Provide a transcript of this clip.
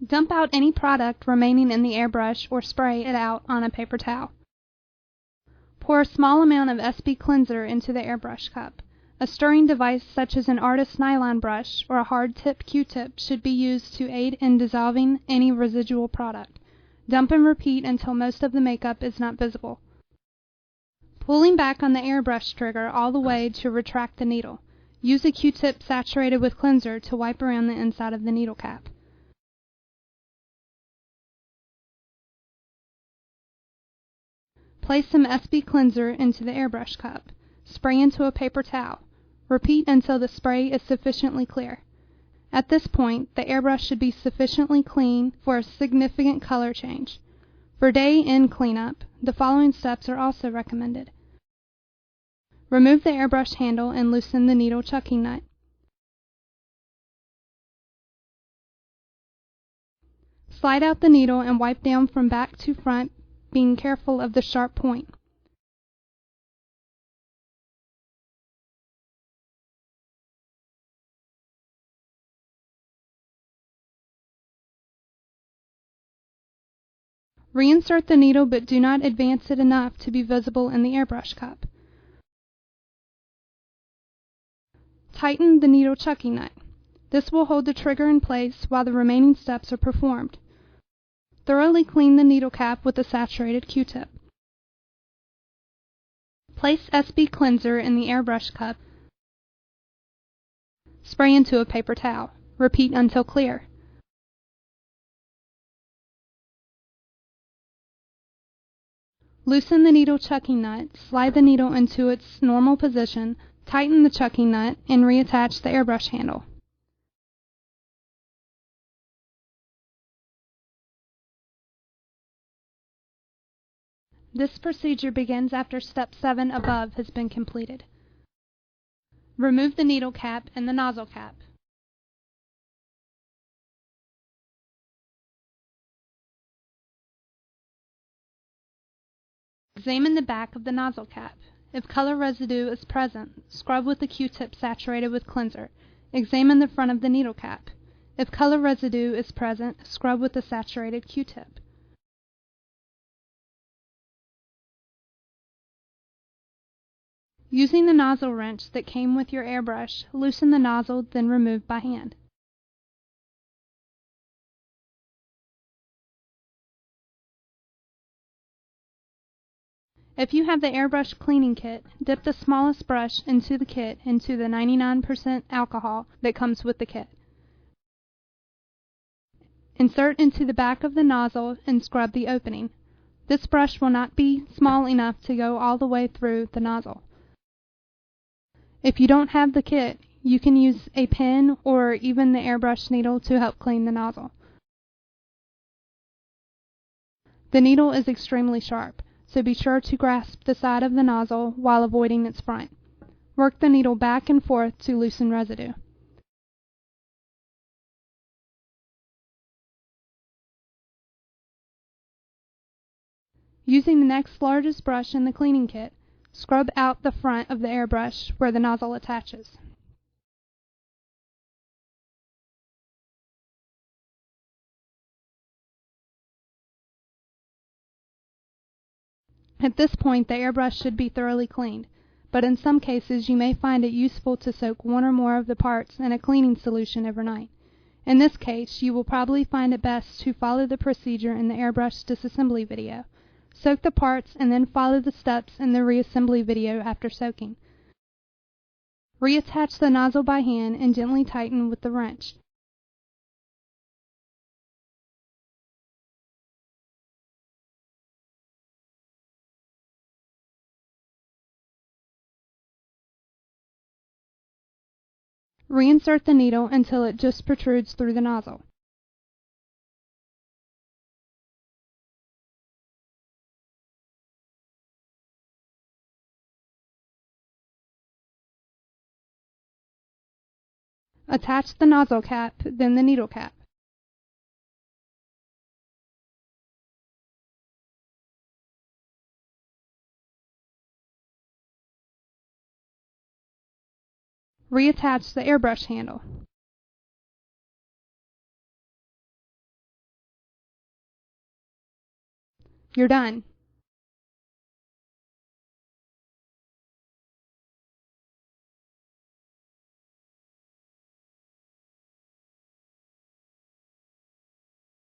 Dump out any product remaining in the airbrush or spray it out on a paper towel. Pour a small amount of SB cleanser into the airbrush cup. A stirring device such as an artist's nylon brush or a hard-tip Q-tip should be used to aid in dissolving any residual product. Dump and repeat until most of the makeup is not visible. Pulling back on the airbrush trigger all the way to retract the needle. Use a Q-tip saturated with cleanser to wipe around the inside of the needle cap. Place some SB cleanser into the airbrush cup. Spray into a paper towel. Repeat until the spray is sufficiently clear. At this point, the airbrush should be sufficiently clean for a significant color change. For day-end cleanup, the following steps are also recommended. Remove the airbrush handle and loosen the needle chucking nut. Slide out the needle and wipe down from back to front, being careful of the sharp point. Reinsert the needle, but do not advance it enough to be visible in the airbrush cup. Tighten the needle chucking nut. This will hold the trigger in place while the remaining steps are performed. Thoroughly clean the needle cap with a saturated Q-tip. Place SB cleanser in the airbrush cup. Spray into a paper towel. Repeat until clear. Loosen the needle chucking nut, slide the needle into its normal position, tighten the chucking nut, and reattach the airbrush handle. This procedure begins after step 7 above has been completed. Remove the needle cap and the nozzle cap. Examine the back of the nozzle cap. If color residue is present, scrub with a Q-tip saturated with cleanser. Examine the front of the needle cap. If color residue is present, scrub with a saturated Q-tip. Using the nozzle wrench that came with your airbrush, loosen the nozzle, then remove by hand. If you have the airbrush cleaning kit, dip the smallest brush into the kit into the 99% alcohol that comes with the kit. Insert into the back of the nozzle and scrub the opening. This brush will not be small enough to go all the way through the nozzle. If you don't have the kit, you can use a pen or even the airbrush needle to help clean the nozzle. The needle is extremely sharp, so be sure to grasp the side of the nozzle while avoiding its front. Work the needle back and forth to loosen residue. Using the next largest brush in the cleaning kit, scrub out the front of the airbrush where the nozzle attaches. At this point, the airbrush should be thoroughly cleaned, but in some cases you may find it useful to soak one or more of the parts in a cleaning solution overnight. In this case, you will probably find it best to follow the procedure in the airbrush disassembly video. Soak the parts and then follow the steps in the reassembly video after soaking. Reattach the nozzle by hand and gently tighten with the wrench. Reinsert the needle until it just protrudes through the nozzle. Attach the nozzle cap, then the needle cap. Reattach the airbrush handle. You're done.